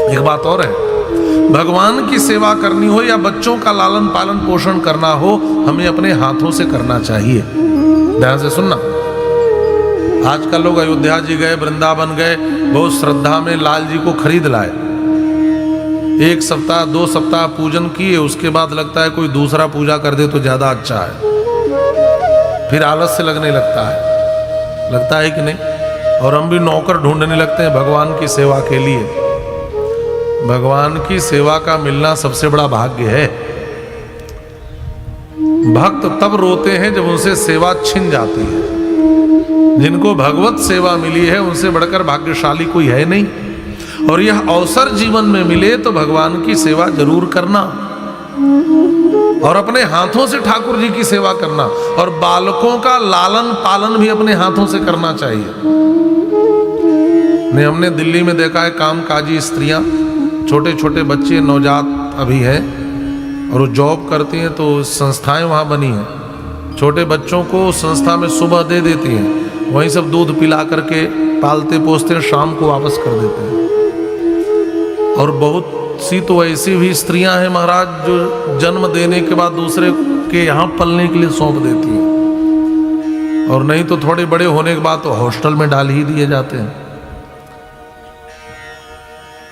एक बात और है, भगवान की सेवा करनी हो या बच्चों का लालन पालन पोषण करना हो, हमें अपने हाथों से करना चाहिए। ध्यान से सुनना। आजकल लोग अयोध्या जी गए, वृंदावन गए, बहुत श्रद्धा में लाल जी को खरीद लाए, 1 सप्ताह 2 सप्ताह पूजन किए, उसके बाद लगता है कोई दूसरा पूजा कर दे तो ज्यादा अच्छा है, फिर आलस से लगने लगता है कि नहीं। और हम भी नौकर ढूंढने लगते हैं भगवान की सेवा के लिए। भगवान की सेवा का मिलना सबसे बड़ा भाग्य है। भक्त तब रोते हैं जब उनसे सेवा छिन जाती है। जिनको भगवत सेवा मिली है उनसे बढ़कर भाग्यशाली कोई है नहीं। और यह अवसर जीवन में मिले तो भगवान की सेवा जरूर करना, और अपने हाथों से ठाकुर जी की सेवा करना, और बालकों का लालन पालन भी अपने हाथों से करना चाहिए। नहीं, हमने दिल्ली में देखा है कामकाजी स्त्रियां, छोटे छोटे बच्चे नवजात अभी हैं, और वो जॉब करती हैं, तो संस्थाएं वहाँ बनी हैं, छोटे बच्चों को संस्था में सुबह दे देती हैं, वहीं सब दूध पिला करके पालते पोसते हैं, शाम को वापस कर देते हैं। और बहुत सी तो ऐसी भी स्त्रियां हैं महाराज जो जन्म देने के बाद दूसरे के यहाँ पलने के लिए सौंप देती हैं, और नहीं तो थोड़े बड़े होने के बाद तो हॉस्टल में डाल ही दिए जाते हैं।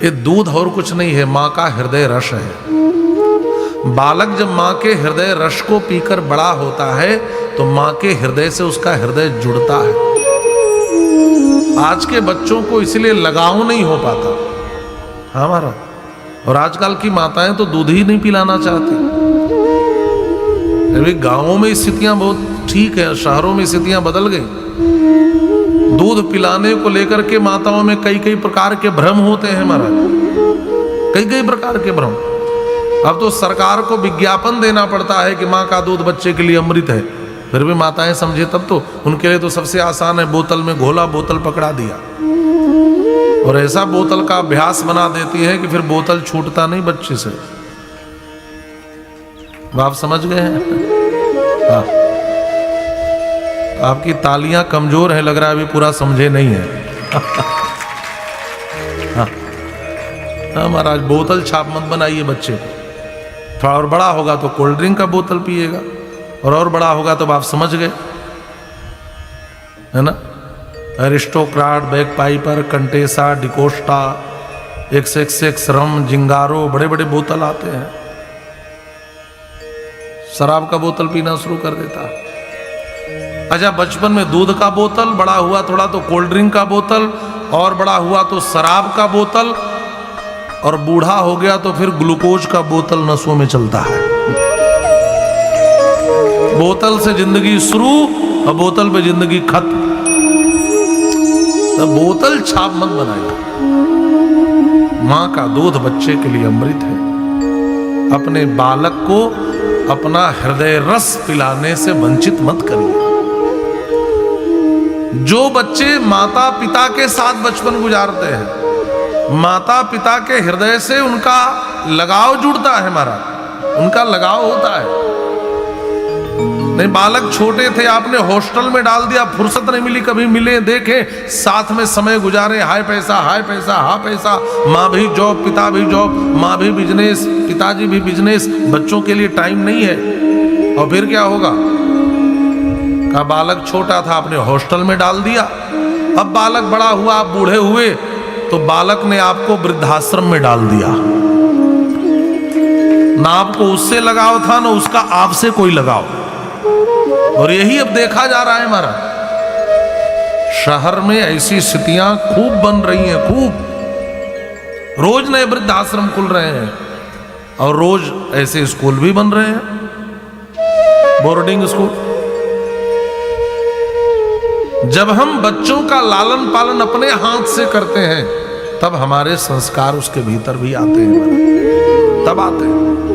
ये दूध और कुछ नहीं है, माँ का हृदय रस है। बालक जब माँ के हृदय रस को पीकर बड़ा होता है तो माँ के हृदय से उसका हृदय जुड़ता है। आज के बच्चों को इसलिए लगाव नहीं हो पाता हमारा, और आजकल की माताएं तो दूध ही नहीं पिलाना चाहती। अभी गांवों में स्थितियां बहुत ठीक है, शहरों में स्थितियां बदल गई। दूध पिलाने को लेकर के माताओं में कई कई प्रकार के भ्रम होते हैं महाराज, कई कई प्रकार के भ्रम। अब तो सरकार को विज्ञापन देना पड़ता है कि माँ का दूध बच्चे के लिए अमृत है, फिर भी माताएं समझे तब तो उनके लिए तो सबसे आसान है, बोतल में घोला, बोतल पकड़ा दिया, और ऐसा बोतल का अभ्यास बना देती है कि फिर बोतल छूटता नहीं बच्चे से। आप समझ गए हैं? हाँ, आपकी तालियां कमजोर है, लग रहा है अभी पूरा समझे नहीं है। हाँ महाराज, बोतल छाप मत बनाइए बच्चे को। थोड़ा और बड़ा होगा तो कोल्ड ड्रिंक का बोतल पिएगा, और बड़ा होगा तो आप समझ गए, है ना। एरिस्टोक्राट, बैग पाइपर, कंटेसा, डिकोस्टा, XXX रम, जिंगारो, बड़े बड़े बोतल आते हैं। शराब का बोतल पीना शुरू कर देता है। अच्छा, बचपन में दूध का बोतल, बड़ा हुआ थोड़ा तो कोल्ड ड्रिंक का बोतल, और बड़ा हुआ तो शराब का बोतल, और बूढ़ा हो गया तो फिर ग्लूकोज का बोतल नसों में चलता है। बोतल से जिंदगी शुरू और बोतल पे जिंदगी खत्म। तो बोतल छाप मत बनाइए। माँ का दूध बच्चे के लिए अमृत है। अपने बालक को अपना हृदय रस पिलाने से वंचित मत करिए। जो बच्चे माता पिता के साथ बचपन गुजारते हैं, माता पिता के हृदय से उनका लगाव जुड़ता है महाराज, उनका लगाव होता है। नहीं, बालक छोटे थे, आपने हॉस्टल में डाल दिया, फुर्सत नहीं मिली कभी मिले देखे, साथ में समय गुजारे, हाय पैसा हाय पैसा हा पैसा, माँ भी जॉब पिता भी जॉब, माँ भी बिजनेस पिताजी भी बिजनेस, बच्चों के लिए टाइम नहीं है। और फिर क्या होगा? का बालक छोटा था, आपने हॉस्टल में डाल दिया, अब बालक बड़ा हुआ, आप बूढ़े हुए, तो बालक ने आपको वृद्धाश्रम में डाल दिया। ना आपको उससे लगाव था, ना उसका आपसे कोई लगाव। और यही अब देखा जा रहा है हमारा शहर में, ऐसी स्थितियां खूब बन रही हैं, खूब। रोज नए वृद्धाश्रम खुल रहे हैं, और रोज ऐसे स्कूल भी बन रहे हैं, बोर्डिंग स्कूल। जब हम बच्चों का लालन पालन अपने हाथ से करते हैं, तब हमारे संस्कार उसके भीतर भी आते हैं, तब आते हैं।